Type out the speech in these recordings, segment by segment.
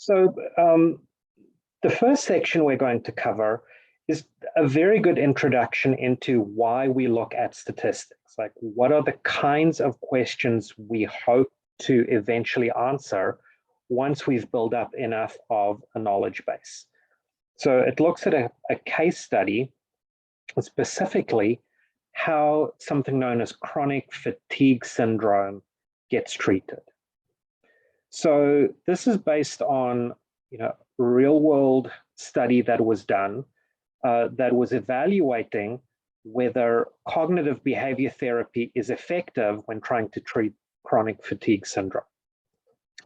So the first section we're going to cover is a very good introduction into why we look at statistics. Like, what are the kinds of questions we hope to eventually answer once we've built up enough of a knowledge base. So it looks at a case study, specifically how something known as chronic fatigue syndrome gets treated. So this is based on real world study that was done that was evaluating whether cognitive behavior therapy is effective when trying to treat chronic fatigue syndrome.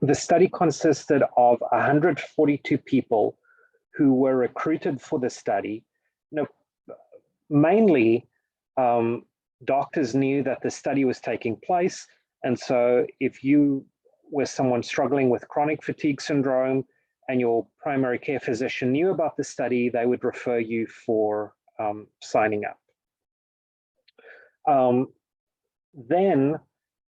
The study consisted of 142 people who were recruited for the study. Mainly, doctors knew that the study was taking place, and so if you were someone struggling with chronic fatigue syndrome and your primary care physician knew about the study, they would refer you for signing up. Then,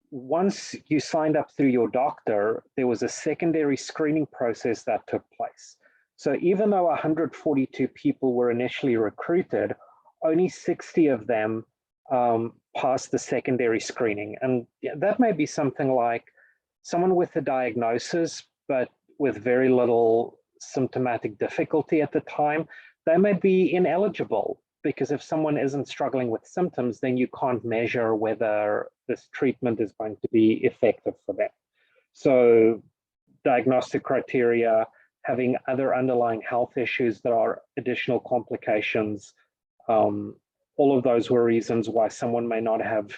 once you signed up through your doctor, there was a secondary screening process that took place. So even though 142 people were initially recruited, only 60 of them passed the secondary screening. And that may be something like someone with a diagnosis, but with very little symptomatic difficulty at the time. They may be ineligible, because if someone isn't struggling with symptoms, then you can't measure whether this treatment is going to be effective for them. So diagnostic criteria, having other underlying health issues that are additional complications, all of those were reasons why someone may not have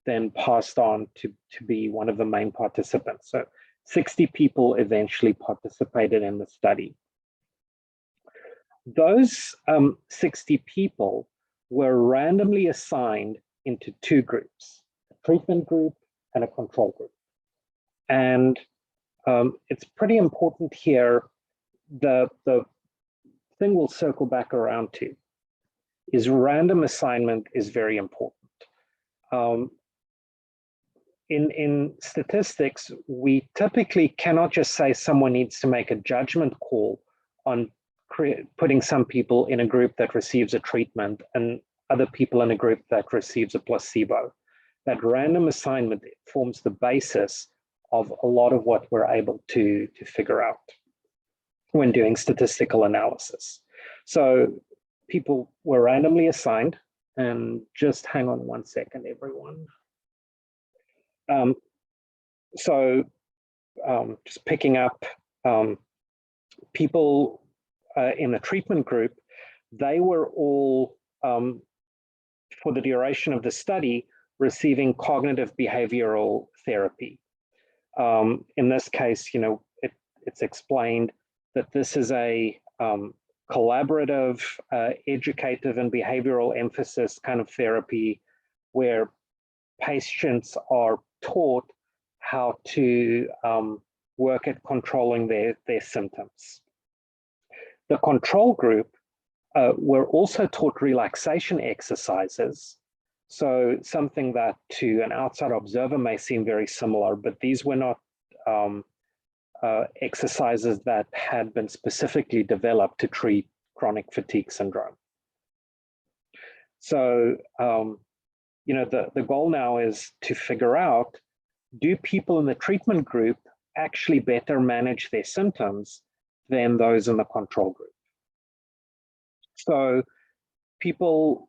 then passed on to be one of the main participants. So 60 people eventually participated in the study. Those 60 people were randomly assigned into two groups, a treatment group and a control group. And it's pretty important here, the thing we'll circle back around to is random assignment is very important. In statistics, we typically cannot just say someone needs to make a judgment call on putting some people in a group that receives a treatment and other people in a group that receives a placebo. That random assignment forms the basis of a lot of what we're able to figure out when doing statistical analysis. So people were randomly assigned, and just hang on one second, everyone. Just picking up people in the treatment group, they were all, for the duration of the study, receiving cognitive behavioral therapy. In this case, it's explained that this is a collaborative, educative, and behavioral emphasis kind of therapy where patients are taught how to work at controlling their symptoms. The control group were also taught relaxation exercises. So something that to an outside observer may seem very similar, but these were not exercises that had been specifically developed to treat chronic fatigue syndrome. So, the goal now is to figure out, do people in the treatment group actually better manage their symptoms than those in the control group? So people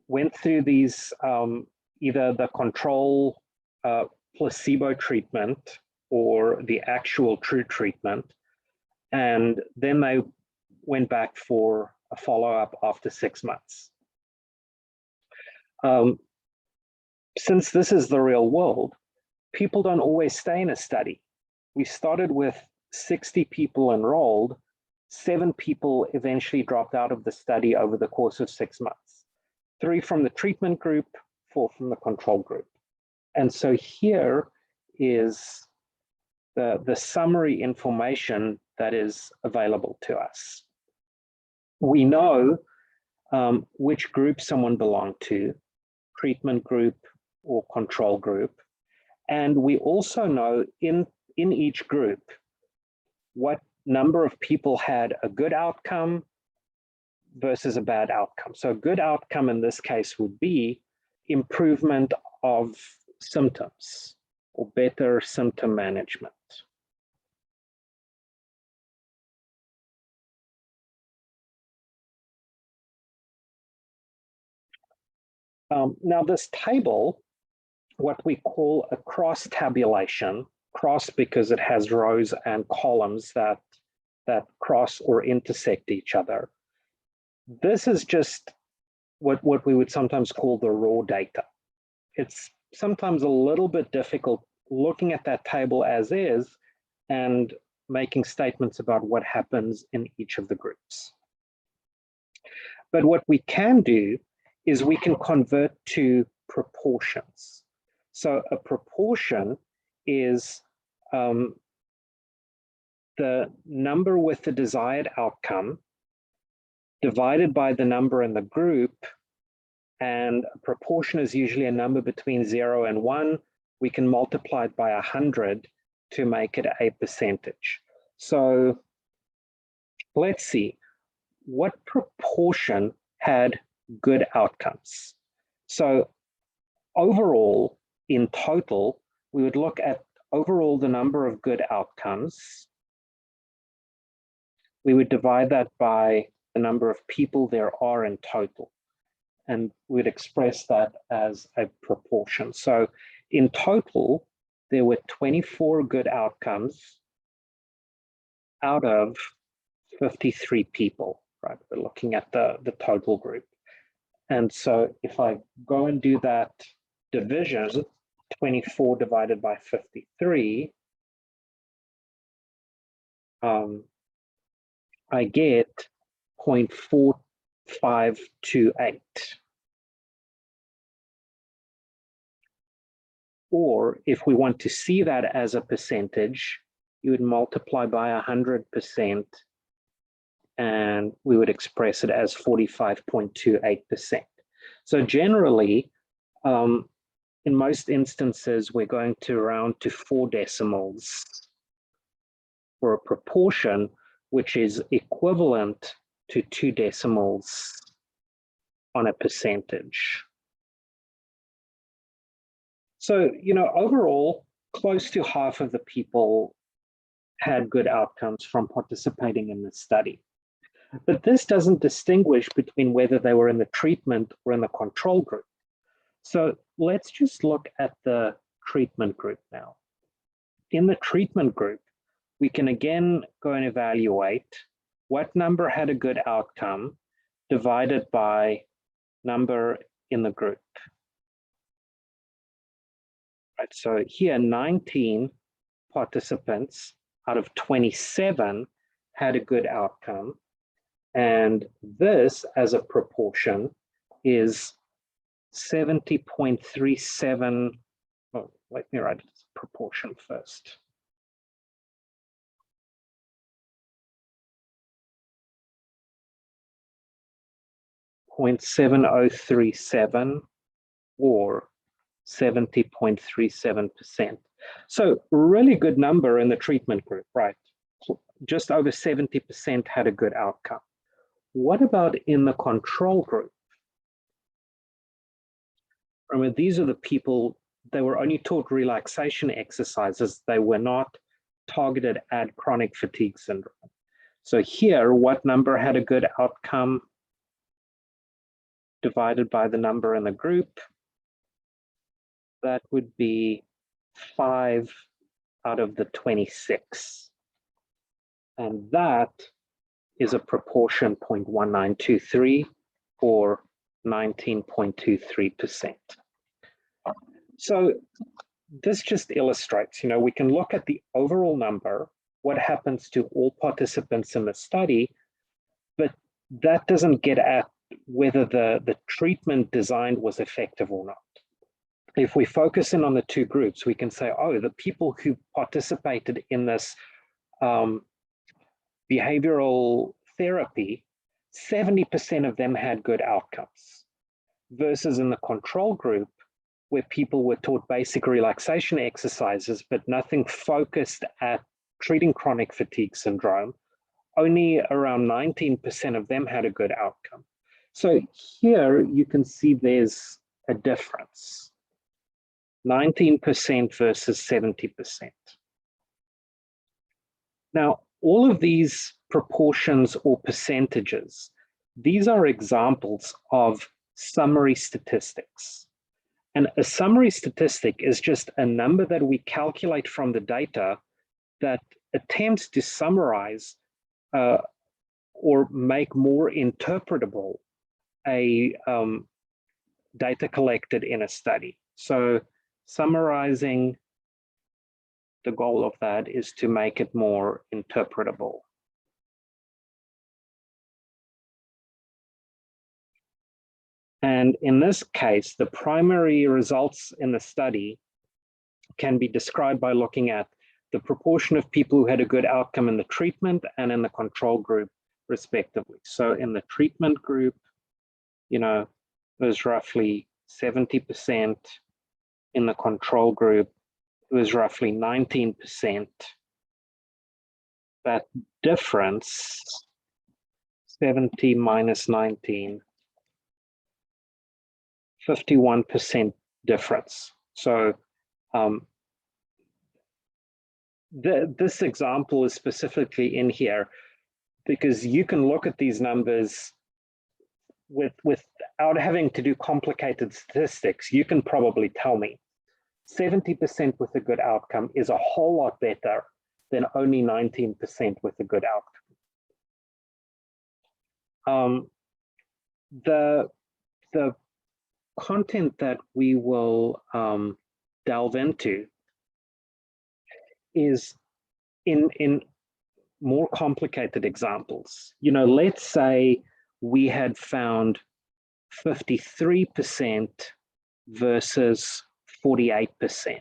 went through these, either the control placebo treatment or the actual true treatment, and then they went back for a follow-up after 6 months. Since this is the real world, people don't always stay in a study. We started with 60 people enrolled. 7 people eventually dropped out of the study over the course of 6 months. 3 from the treatment group, 4 from the control group. And so here is the summary information that is available to us. We know which group someone belonged to, treatment group or control group. And we also know in each group what number of people had a good outcome versus a bad outcome. So a good outcome in this case would be improvement of symptoms or better symptom management. Now this table, what we call a cross tabulation, cross because it has rows and columns that cross or intersect each other. This is just what we would sometimes call the raw data. It's sometimes a little bit difficult looking at that table as is and making statements about what happens in each of the groups. But what we can do is we can convert to proportions. So a proportion is the number with the desired outcome divided by the number in the group, and a proportion is usually a number between 0 and 1. We can multiply it by 100 to make it a percentage. So let's see, what proportion had good outcomes? So overall, in total, we would look at overall the number of good outcomes. We would divide that by the number of people there are in total, and we'd express that as a proportion. So in total, there were 24 good outcomes out of 53 people, right? We're looking at the total group. And so if I go and do that division, 24 divided by 53, I get 0.4528. Or if we want to see that as a percentage, you would multiply by 100% and we would express it as 45.28%. So generally, in most instances, we're going to round to 4 decimals for a proportion, which is equivalent to 2 decimals on a percentage. So, overall, close to half of the people had good outcomes from participating in the study. But this doesn't distinguish between whether they were in the treatment or in the control group. So let's just look at the treatment group now. In the treatment group, we can again go and evaluate what number had a good outcome divided by number in the group. Right, so here 19 participants out of 27 had a good outcome. And this, as a proportion, is 70.37. Oh, let me write it as a proportion first. .7037 or 70.37%. So really good number in the treatment group, right? Just over 70% had a good outcome. What about in the control group? Remember, these are the people, they were only taught relaxation exercises. They were not targeted at chronic fatigue syndrome. So here, what number had a good outcome divided by the number in the group? That would be 5 out of the 26. And that is a proportion 0.1923 or 19.23%. So this just illustrates, we can look at the overall number, what happens to all participants in the study, but that doesn't get at whether the treatment designed was effective or not. If we focus in on the two groups, we can say, oh, the people who participated in this behavioral therapy, 70% of them had good outcomes, versus in the control group, where people were taught basic relaxation exercises, but nothing focused at treating chronic fatigue syndrome, only around 19% of them had a good outcome. So here you can see there's a difference, 19% versus 70%. Now, all of these proportions or percentages, these are examples of summary statistics. And a summary statistic is just a number that we calculate from the data that attempts to summarize or make more interpretable a data collected in a study. So summarizing, the goal of that is to make it more interpretable. And in this case, the primary results in the study can be described by looking at the proportion of people who had a good outcome in the treatment and in the control group, respectively. So in the treatment group, it was roughly 70%. In the control group, it was roughly 19%. That difference, 70 minus 19, 51% difference. So this example is specifically in here because you can look at these numbers without having to do complicated statistics. You can probably tell me 70% with a good outcome is a whole lot better than only 19% with a good outcome. The content that we will delve into is in more complicated examples. Let's say we had found 53% versus 48%.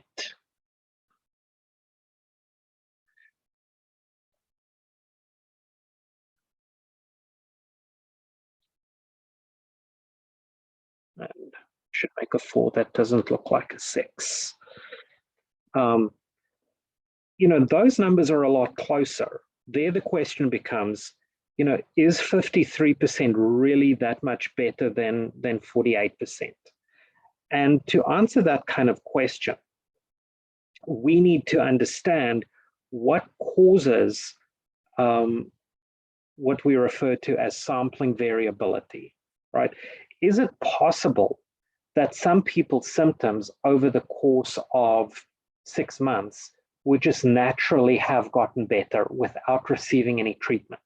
And should make a 4 that doesn't look like a 6. Those numbers are a lot closer. There the question becomes, is 53% really that much better than 48%? And to answer that kind of question, we need to understand what causes what we refer to as sampling variability, right? Is it possible that some people's symptoms over the course of 6 months would just naturally have gotten better without receiving any treatment?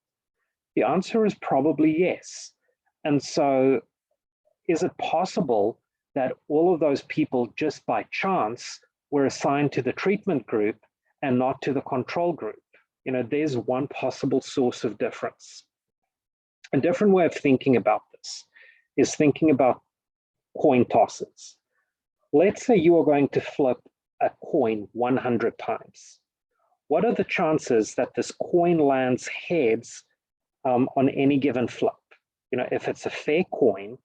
The answer is probably yes. And so is it possible that all of those people just by chance were assigned to the treatment group and not to the control group? There's one possible source of difference. A different way of thinking about this is thinking about coin tosses. Let's say you are going to flip a coin 100 times. What are the chances that this coin lands heads on any given flip? If it's a fair coin,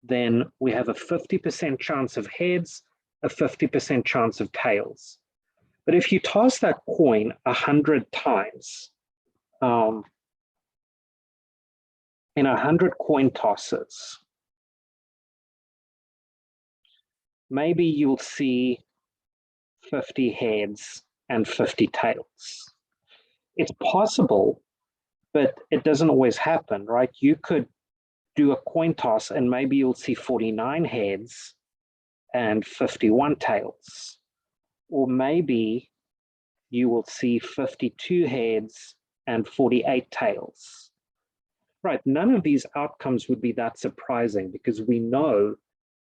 then we have a 50% chance of heads, a 50% chance of tails. But if you toss that coin 100 times, in 100 coin tosses, maybe you'll see 50 heads and 50 tails. It's possible, but it doesn't always happen, right? You could do a coin toss and maybe you'll see 49 heads and 51 tails. Or maybe you will see 52 heads and 48 tails. Right, none of these outcomes would be that surprising because we know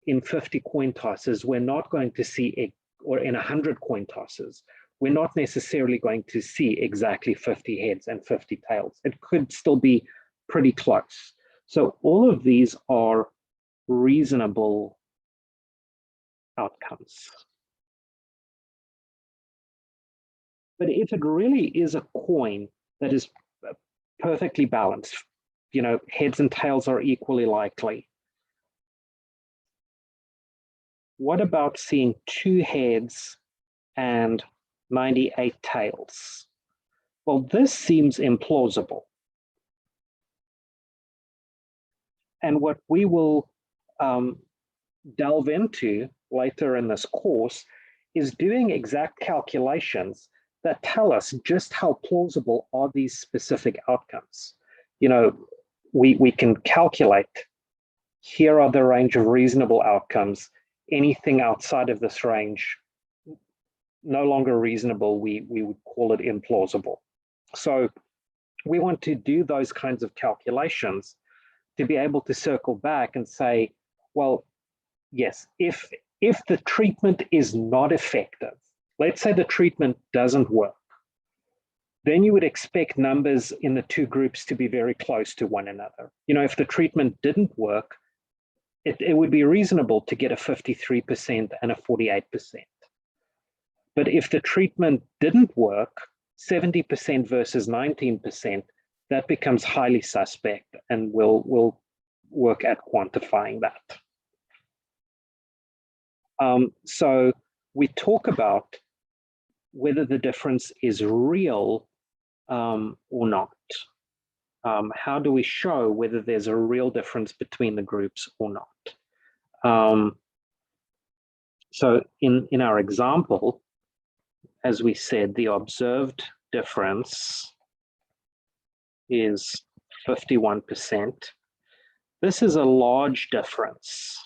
in 50 coin tosses, we're not going to see, or in 100 coin tosses, we're not necessarily going to see exactly 50 heads and 50 tails. It could still be pretty close. So all of these are reasonable outcomes. But if it really is a coin that is perfectly balanced, heads and tails are equally likely, what about seeing 2 heads and 98 tails? Well, this seems implausible. And what we will delve into later in this course is doing exact calculations that tell us just how plausible are these specific outcomes. You know, we can calculate, here are the range of reasonable outcomes. Anything outside of this range, no longer reasonable, we would call it implausible. So we want to do those kinds of calculations to be able to circle back and say, well, yes, if the treatment is not effective, let's say the treatment doesn't work, then you would expect numbers in the two groups to be very close to one another. You know, if the treatment didn't work, it would be reasonable to get a 53% and a 48%. But if the treatment didn't work, 70% versus 19%, that becomes highly suspect, and we'll work at quantifying that. So we talk about whether the difference is real or not. How do we show whether there's a real difference between the groups or not? So in our example, as we said, the observed difference is 51%. This is a large difference.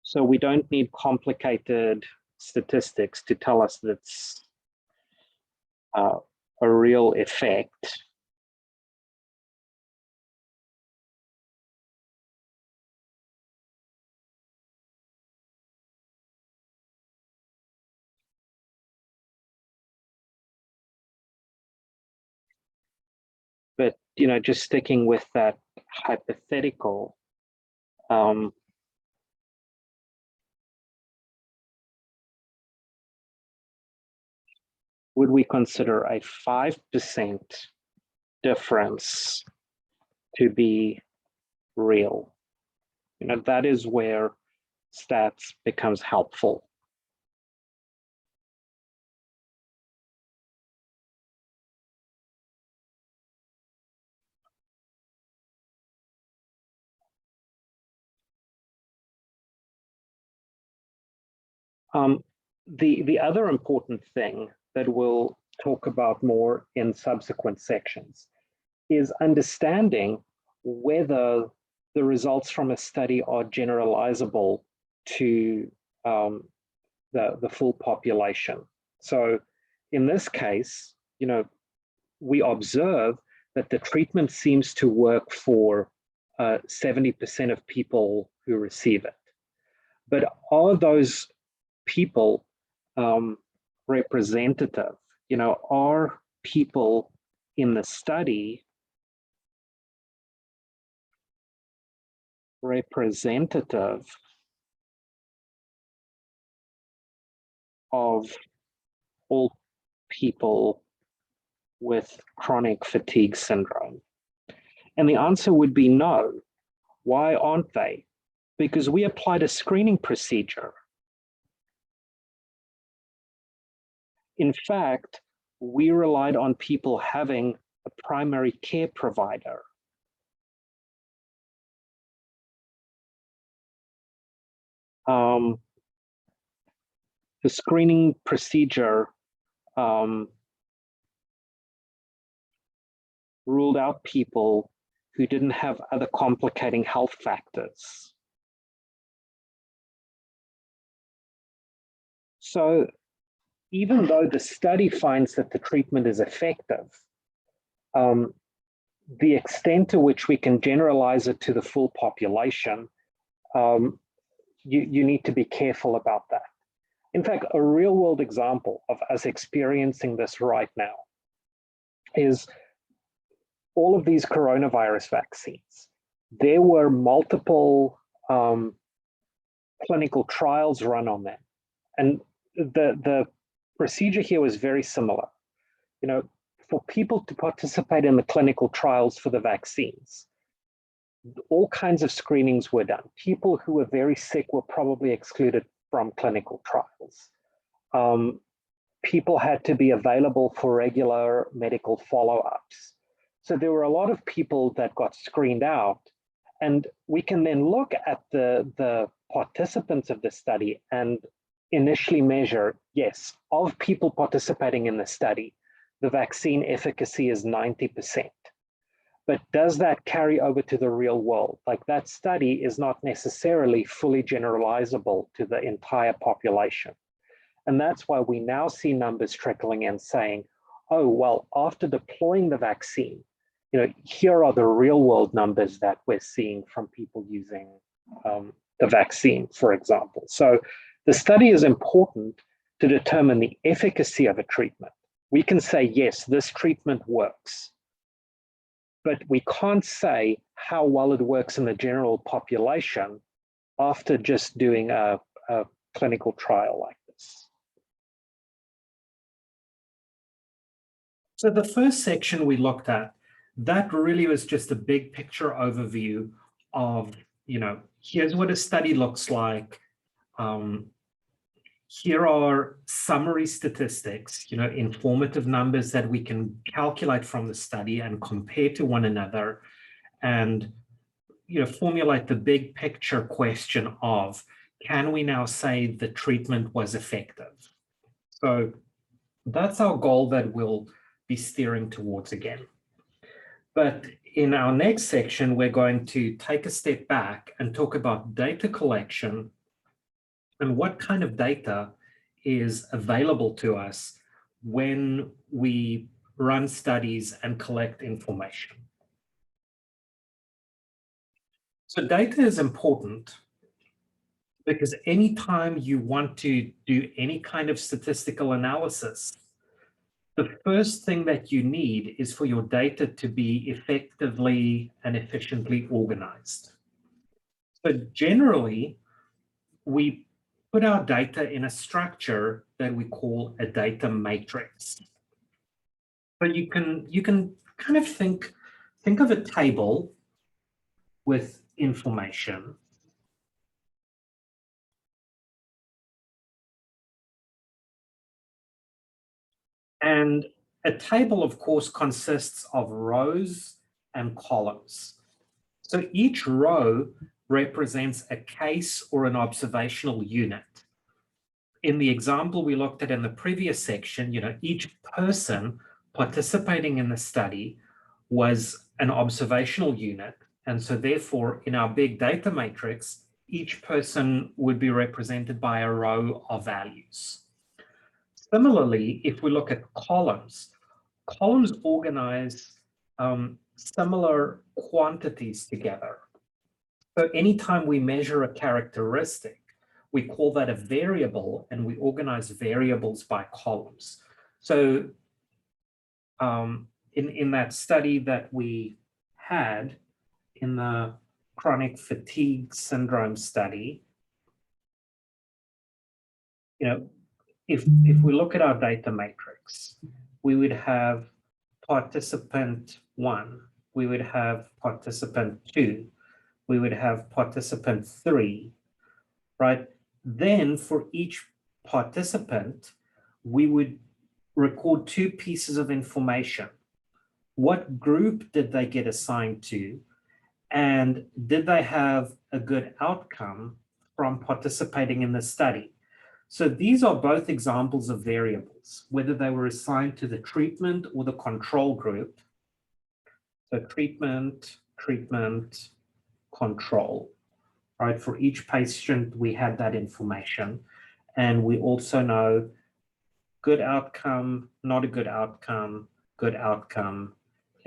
So we don't need complicated statistics to tell us that's a real effect. But, you know, just sticking with that hypothetical, would we consider a 5% difference to be real? You know, that is where stats becomes helpful. The other important thing that we'll talk about more in subsequent sections is understanding whether the results from a study are generalizable to the full population. So in this case, you know, we observe that the treatment seems to work for 70% of people who receive it. But are those people representative? You know, are people in the study representative of all people with chronic fatigue syndrome? And the answer would be no. Why aren't they? Because we applied a screening procedure. In fact, we relied on people having a primary care provider. The screening procedure ruled out people who didn't have other complicating health factors. So even though the study finds that the treatment is effective, the extent to which we can generalize it to the full population, you need to be careful about that. In fact, a real world example of us experiencing this right now is all of these coronavirus vaccines. There were multiple clinical trials run on them. And the procedure here was very similar. You know, for people to participate in the clinical trials for the vaccines, all kinds of screenings were done. People who were very sick were probably excluded from clinical trials. people had to be available for regular medical follow-ups. So there were a lot of people that got screened out. And we can then look at the participants of the study and initially measure, yes, of people participating in the study, the vaccine efficacy is 90%. But does that carry over to the real world? Like, that study is not necessarily fully generalizable to the entire population. And that's why we now see numbers trickling in saying, oh, well, after deploying the vaccine, here are the real world numbers that we're seeing from people using the vaccine, for example. So the study is important to determine the efficacy of a treatment. We can say, yes, this treatment works, but we can't say how well it works in the general population after just doing a clinical trial like this. So the first section we looked at, that really was just a big picture overview of, here's what a study looks like. Here are summary statistics, informative numbers that we can calculate from the study and compare to one another, and formulate the big picture question of, can we now say the treatment was effective? So that's our goal that we'll be steering towards again. But in our next section, we're going to take a step back and talk about data collection and what kind of data is available to us when we run studies and collect information. So data is important because anytime you want to do any kind of statistical analysis, the first thing that you need is for your data to be effectively and efficiently organized. So generally, we put our data in a structure that we call a data matrix. So you can kind of think of a table with information. And a table, of course, consists of rows and columns. So each row represents a case or an observational unit. In the example we looked at in the previous section, each person participating in the study was an observational unit. And so therefore, in our big data matrix, each person would be represented by a row of values. Similarly, if we look at columns organize similar quantities together. So anytime we measure a characteristic, we call that a variable, and we organize variables by columns. So in that study that we had in the chronic fatigue syndrome study, if we look at our data matrix, we would have participant 1, we would have participant 2, we would have participant 3, right? Then for each participant, we would record 2 pieces of information. What group did they get assigned to? And did they have a good outcome from participating in the study? So these are both examples of variables, whether they were assigned to the treatment or the control group. So treatment, control, right? For each patient, we had that information. And we also know good outcome, not a good outcome,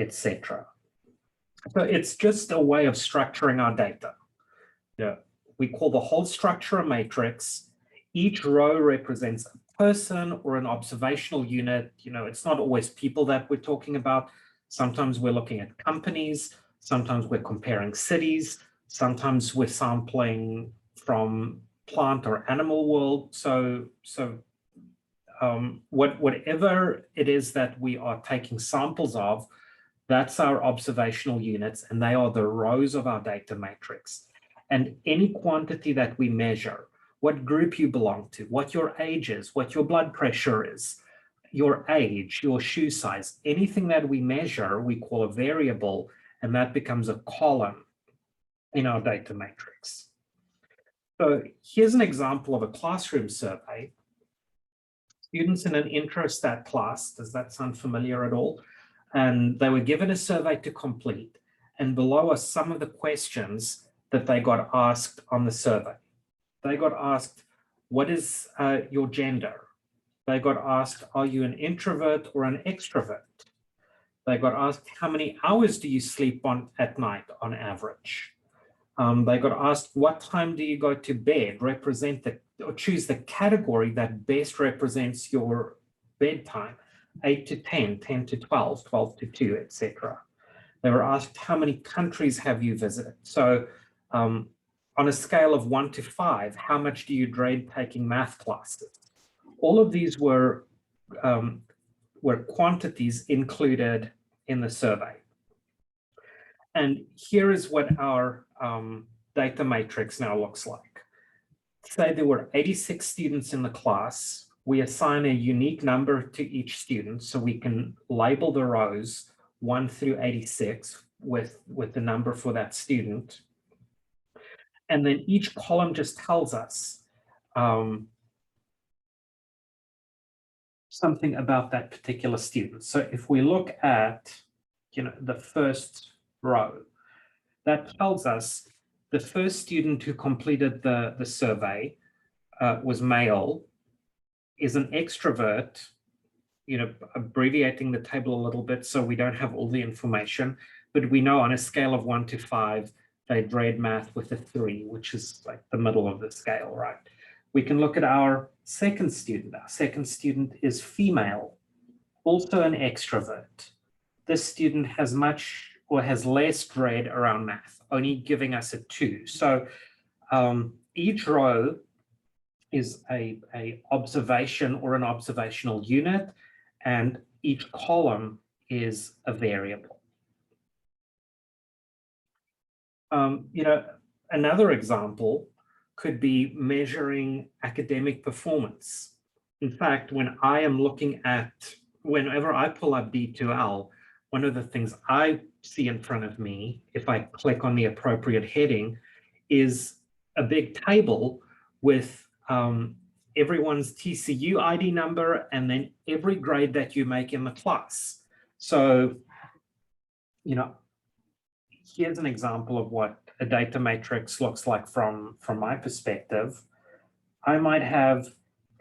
etc. So it's just a way of structuring our data. We call the whole structure a matrix. Each row represents a person or an observational unit. It's not always people that we're talking about. Sometimes we're looking at companies. Sometimes we're comparing cities. Sometimes we're sampling from plant or animal world. So whatever it is that we are taking samples of, that's our observational units, and they are the rows of our data matrix. And any quantity that we measure, what group you belong to, what your age is, what your blood pressure is, your age, your shoe size, anything that we measure, we call a variable, and that becomes a column in our data matrix. So here's an example of a classroom survey. Students in an intro stat class, does that sound familiar at all? And they were given a survey to complete, and below are some of the questions that they got asked on the survey. They got asked, what is your gender? They got asked, are you an introvert or an extrovert? They got asked, how many hours do you sleep at night on average? They got asked, what time do you go to bed? Or choose the category that best represents your bedtime, 8 to 10, 10 to 12, 12 to 2, etc. They were asked, how many countries have you visited? So on a scale of 1 to 5, how much do you dread taking math classes? All of these were quantities included in the survey. And here is what our data matrix now looks like. Say there were 86 students in the class. We assign a unique number to each student, so we can label the rows 1 through 86 with the number for that student. And then each column just tells us something about that particular student. So if we look at, the first row, that tells us the first student who completed the survey was male, is an extrovert, abbreviating the table a little bit so we don't have all the information, but we know on a scale of 1 to 5, they'd read math with a 3, which is like the middle of the scale, right? We can look at our second student. Our second student is female, also an extrovert. This student has less dread around math, only giving us a 2. So each row is a observation or an observational unit, and each column is a variable. Another example could be measuring academic performance. In fact, whenever I pull up D2L, one of the things I see in front of me, if I click on the appropriate heading, is a big table with everyone's TCU ID number and then every grade that you make in the class. So, here's an example of what a data matrix looks like from my perspective. I might have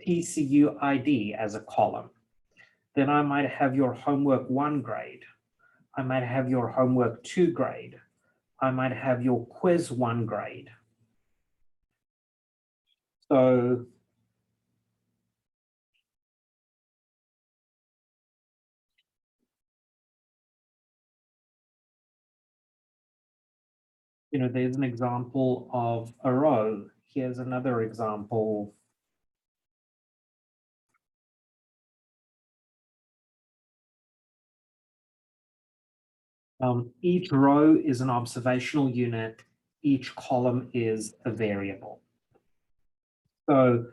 TCU ID as a column. Then I might have your homework 1 grade. I might have your homework 2 grade. I might have your quiz 1 grade. So there's an example of a row. Here's another example. Each row is an observational unit. Each column is a variable. So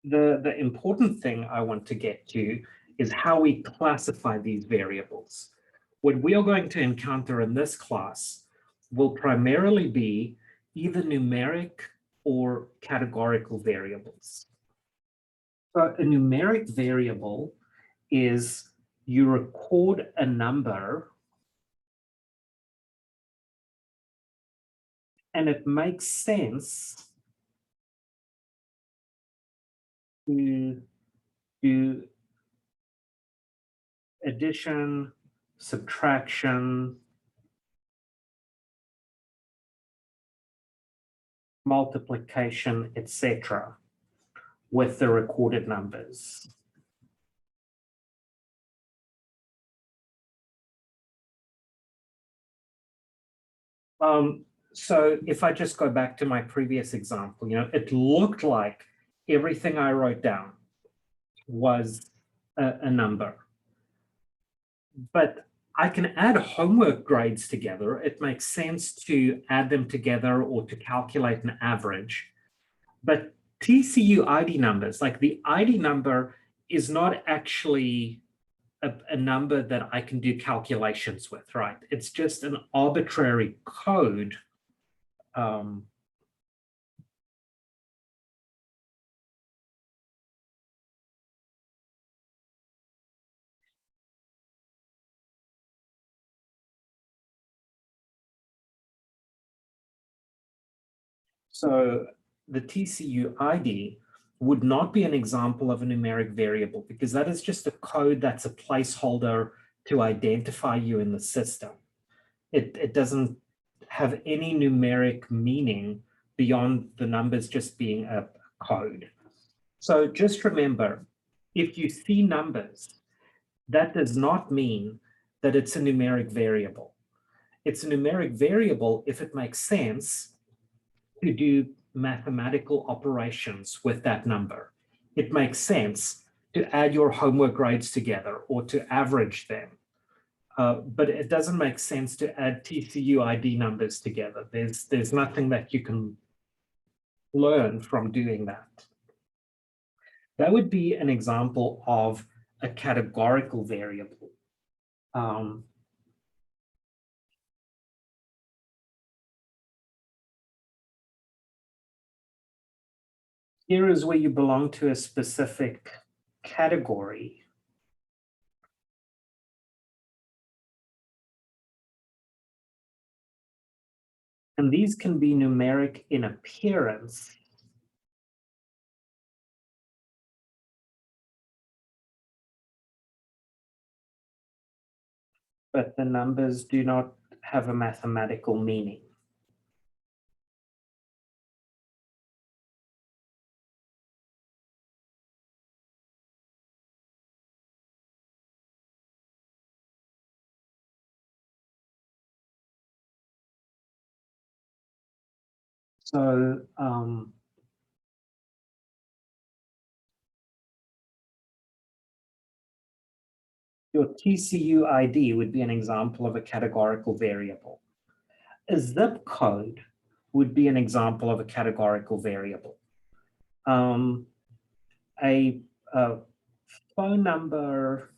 the important thing I want to get to is how we classify these variables. What we are going to encounter in this class will primarily be either numeric or categorical variables. So a numeric variable is you record a number and it makes sense to do addition, subtraction, multiplication, etc., with the recorded numbers. So if I just go back to my previous example, it looked like everything I wrote down was a number. But I can add homework grades together. It makes sense to add them together or to calculate an average. But TCU ID numbers, like the ID number is not actually a number that I can do calculations with, right? It's just an arbitrary code. So the TCU ID would not be an example of a numeric variable because that is just a code that's a placeholder to identify you in the system. It doesn't have any numeric meaning beyond the numbers just being a code. So just remember, if you see numbers, that does not mean that it's a numeric variable. It's a numeric variable if it makes sense to do mathematical operations with that number. It makes sense to add your homework grades together or to average them. But it doesn't make sense to add TCU ID numbers together. There's nothing that you can learn from doing that. That would be an example of a categorical variable. Here is where you belong to a specific category. And these can be numeric in appearance. But the numbers do not have a mathematical meaning. So your TCU ID would be an example of a categorical variable. A zip code would be an example of a categorical variable. A phone number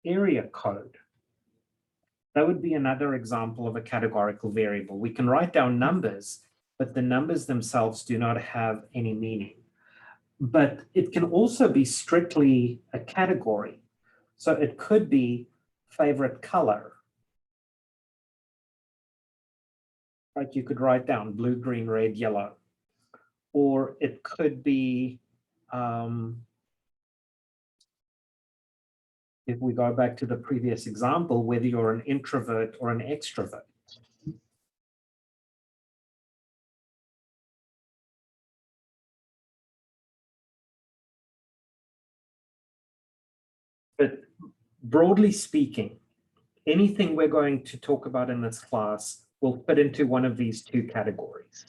area code, that would be another example of a categorical variable. We can write down numbers, but the numbers themselves do not have any meaning. But it can also be strictly a category. So it could be favorite color. Right? You could write down blue, green, red, yellow. Or it could be, if we go back to the previous example, whether you're an introvert or an extrovert. But broadly speaking, anything we're going to talk about in this class will fit into one of these two categories.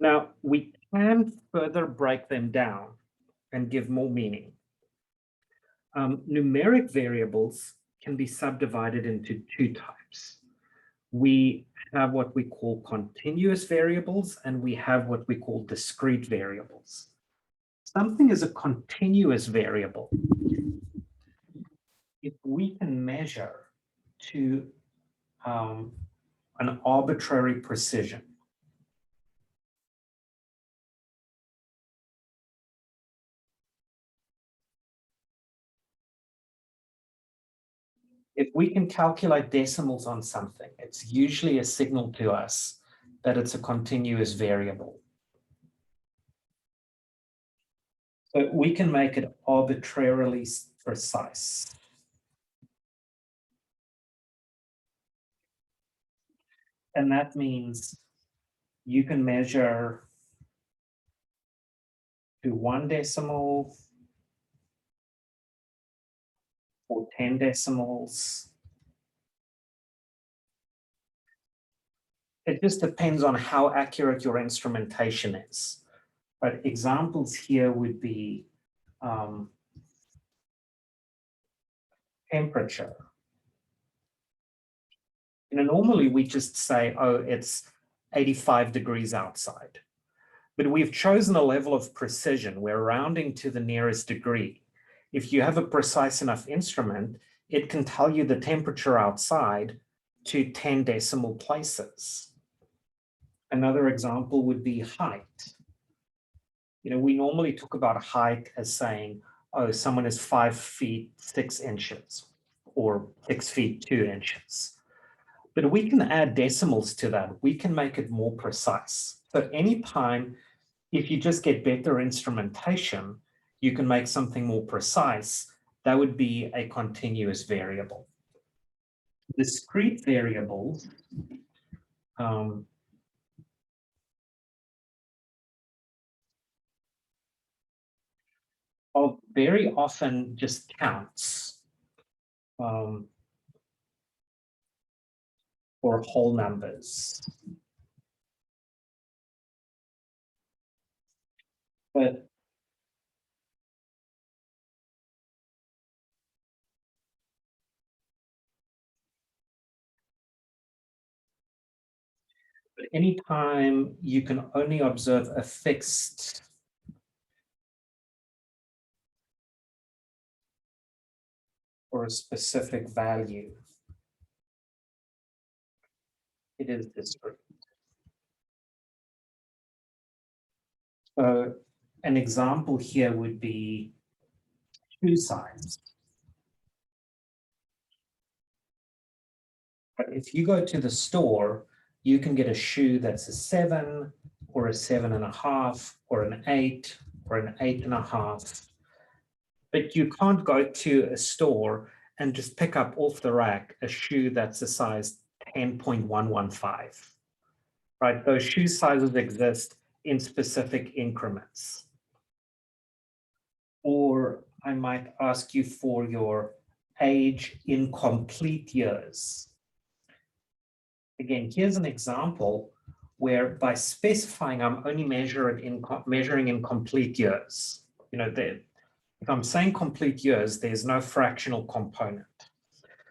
Now, we can further break them down and give more meaning. Numeric variables can be subdivided into two types. We have what we call continuous variables, and we have what we call discrete variables. Something is a continuous variable if we can measure to an arbitrary precision. If we can calculate decimals on something, it's usually a signal to us that it's a continuous variable. So we can make it arbitrarily precise. And that means you can measure to 1 decimal or 10 decimals. It just depends on how accurate your instrumentation is. But examples here would be temperature. Normally we just say, oh, it's 85 degrees outside. But we've chosen a level of precision. We're rounding to the nearest degree. If you have a precise enough instrument, it can tell you the temperature outside to 10 decimal places. Another example would be height. We normally talk about height as saying, oh, someone is 5 feet 6 inches or 6 feet 2 inches. But we can add decimals to that. We can make it more precise. So anytime, if you just get better instrumentation, you can make something more precise. That would be a continuous variable. Discrete variables are very often just counts or whole numbers. But anytime you can only observe a fixed or a specific value, it is discrete. So an example here would be shoe size. If you go to the store, you can get a shoe that's a 7 or a 7.5 or an 8 or an 8.5. But you can't go to a store and just pick up off the rack a shoe that's a size 10.115. Right? Those shoe sizes exist in specific increments. Or I might ask you for your age in complete years. Again, here's an example where by specifying, I'm only measuring in complete years. If I'm saying complete years, there's no fractional component.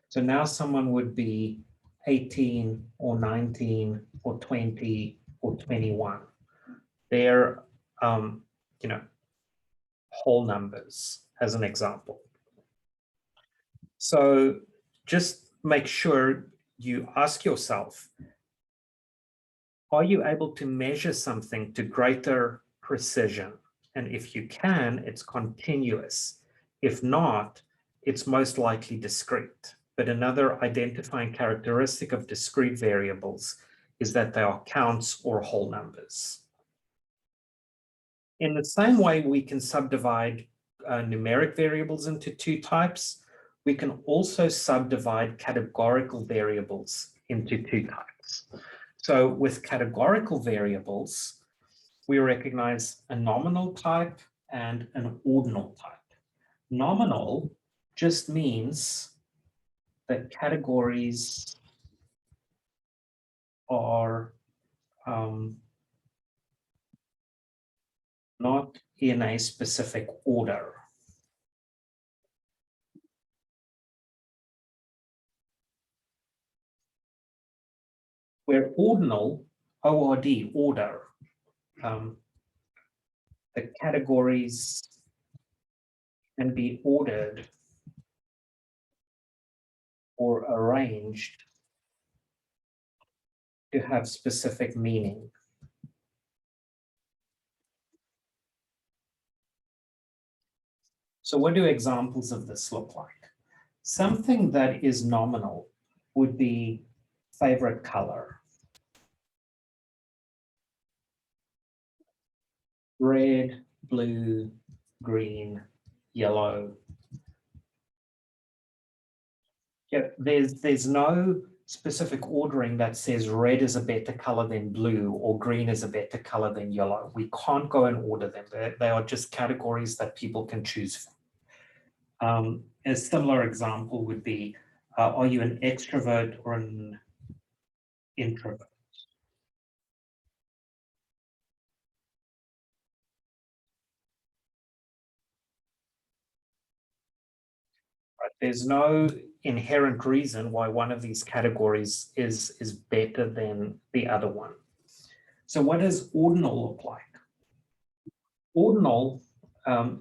So now someone would be 18 or 19 or 20 or 21. They're, whole numbers as an example. So just make sure you ask yourself, are you able to measure something to greater precision? And if you can, it's continuous. If not, it's most likely discrete. But another identifying characteristic of discrete variables is that they are counts or whole numbers. In the same way we can subdivide numeric variables into two types, we can also subdivide categorical variables into two types. So with categorical variables, we recognize a nominal type and an ordinal type. Nominal just means that categories are not in a specific order. Where ordinal, ORD, order, the categories can be ordered or arranged to have specific meaning. So what do examples of this look like? Something that is nominal would be favorite color. Red, blue, green, yellow. Yeah, there's no specific ordering that says red is a better color than blue or green is a better color than yellow. We can't go and order them. They are just categories that people can choose from. A similar example would be, are you an extrovert or an introvert? Right? There's no inherent reason why one of these categories is better than the other one. So what does ordinal look like? Ordinal,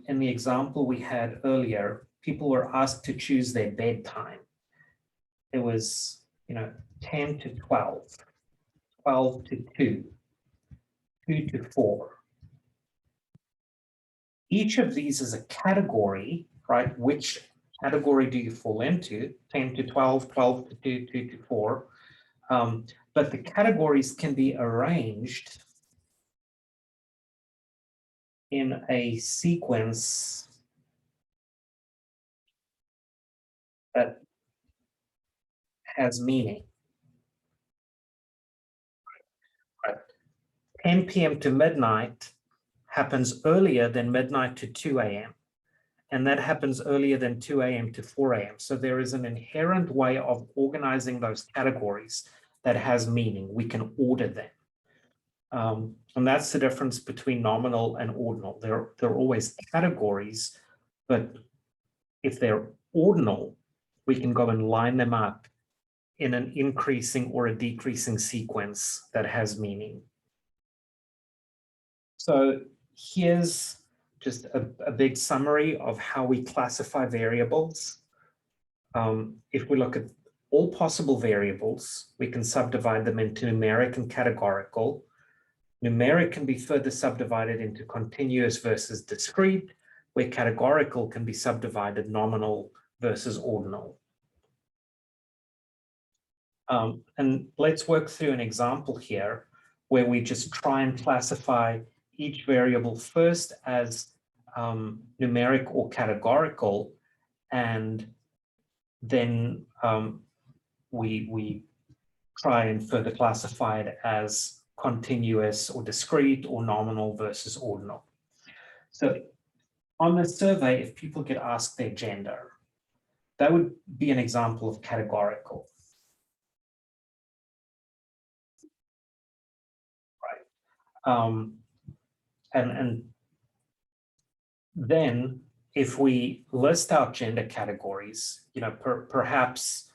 in the example we had earlier, people were asked to choose their bedtime. It was, 10 to 12, 12 to 2, 2 to 4. Each of these is a category, right? Which category do you fall into? 10 to 12, 12 to 2, 2 to 4. But the categories can be arranged in a sequence that has meaning. Right. 10 p.m. to midnight happens earlier than midnight to 2 a.m. And that happens earlier than 2 a.m. to 4 a.m. So there is an inherent way of organizing those categories that has meaning. We can order them. And that's the difference between nominal and ordinal. They're always categories, but if they're ordinal, we can go and line them up in an increasing or a decreasing sequence that has meaning. So here's just a big summary of how we classify variables. If we look at all possible variables, we can subdivide them into numeric and categorical. Numeric can be further subdivided into continuous versus discrete, where categorical can be subdivided nominal versus ordinal. And let's work through an example here where we just try and classify each variable first as numeric or categorical, and then we try and further classify it as continuous or discrete or nominal versus ordinal. So on the survey, if people get asked their gender, that would be an example of categorical. Right. And then if we list out gender categories, perhaps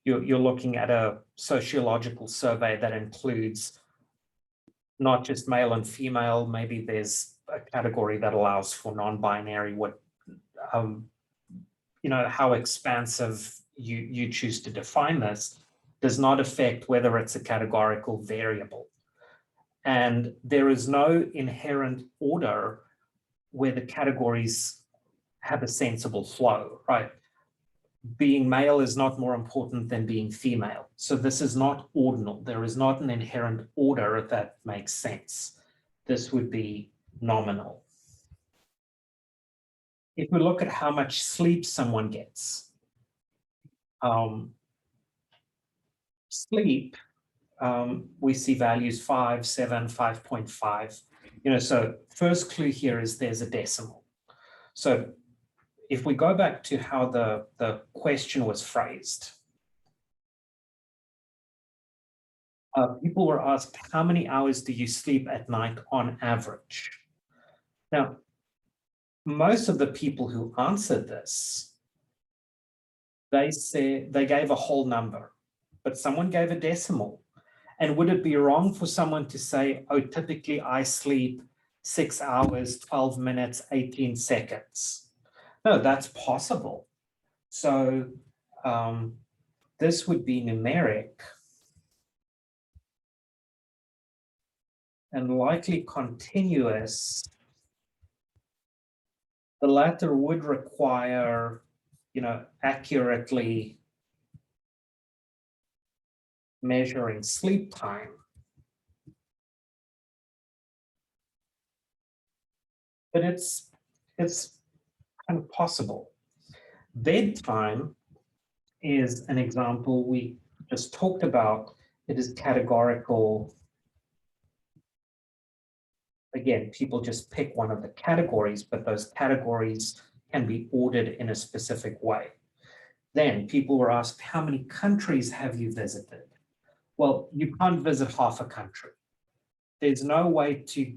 you're looking at a sociological survey that includes not just male and female. Maybe there's a category that allows for non-binary. How expansive you choose to define this does not affect whether it's a categorical variable. And there is no inherent order where the categories have a sensible flow, right? Being male is not more important than being female. So this is not ordinal. There is not an inherent order that makes sense. This would be nominal. If we look at how much sleep someone gets, sleep, we see values 5, 7, 5.5. So first clue here is there's a decimal. So if we go back to how the question was phrased, people were asked, how many hours do you sleep at night on average? Now, most of the people who answered this, they said they gave a whole number, but someone gave a decimal. And would it be wrong for someone to say, oh, typically I sleep 6 hours, 12 minutes, 18 seconds? No, that's possible. So this would be numeric and likely continuous. The latter would require, accurately measuring sleep time. But it's kind of possible. Bedtime is an example we just talked about. It is categorical. Again, people just pick one of the categories, but those categories can be ordered in a specific way. Then people were asked, how many countries have you visited? Well, you can't visit half a country. There's no way to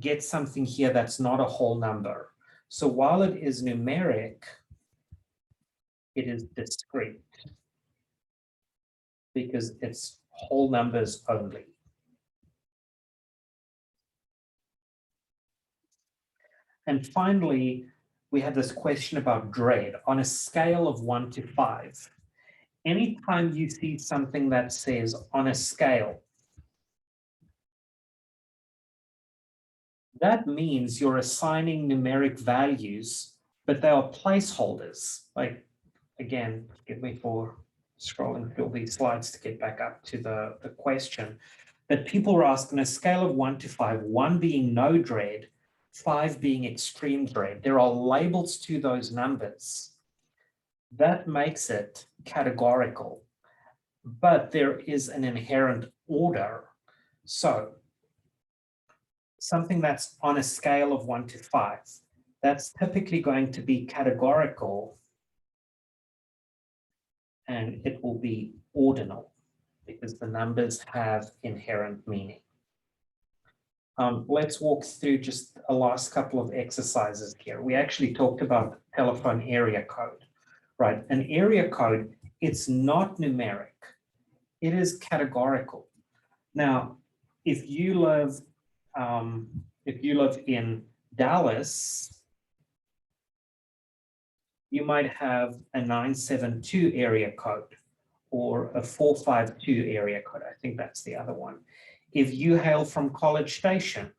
get something here that's not a whole number. So while it is numeric, it is discrete because it's whole numbers only. And finally, we have this question about dread on a scale of 1 to 5. Anytime you see something that says on a scale, that means you're assigning numeric values, but they are placeholders. Like, again, forgive me for scrolling through all these slides to get back up to the question. But people were asking a scale of 1 to 5, 1 being no dread, 5 being extreme dread. There are labels to those numbers. That makes it categorical, but there is an inherent order. So something that's on a scale of 1 to 5, that's typically going to be categorical, and it will be ordinal because the numbers have inherent meaning. Let's walk through just a last couple of exercises here. We actually talked about telephone area code, right? An area code, it's not numeric, it is categorical. Now, if you live in Dallas, you might have a 972 area code or a 452 area code. I think that's the other one. If you hail from College Station,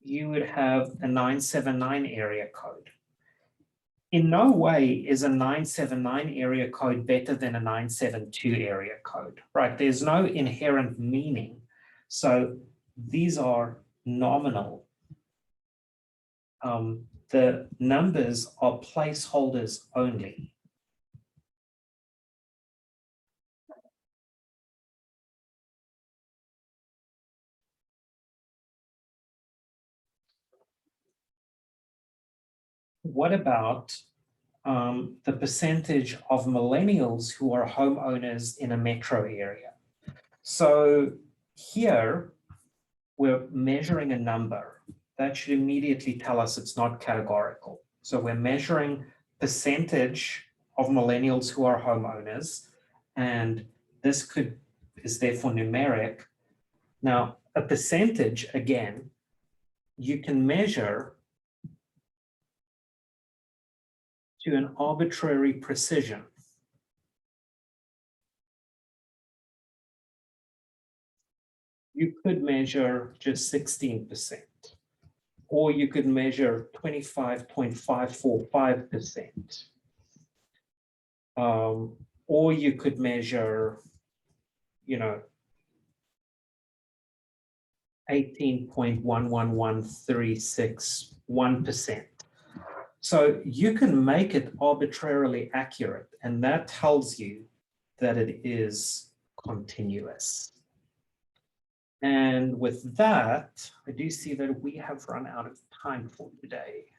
you would have a 979 area code. In no way is a 979 area code better than a 972 area code, right? There's no inherent meaning. So these are nominal. The numbers are placeholders only. What about the percentage of millennials who are homeowners in a metro area? So here we're measuring a number. That should immediately tell us it's not categorical. So we're measuring percentage of millennials who are homeowners, and this is therefore numeric. Now, a percentage, again, you can measure to an arbitrary precision. You could measure just 16%, or you could measure 25.545%. Or you could measure, 18.111361%. So you can make it arbitrarily accurate, and that tells you that it is continuous. And with that, I do see that we have run out of time for today.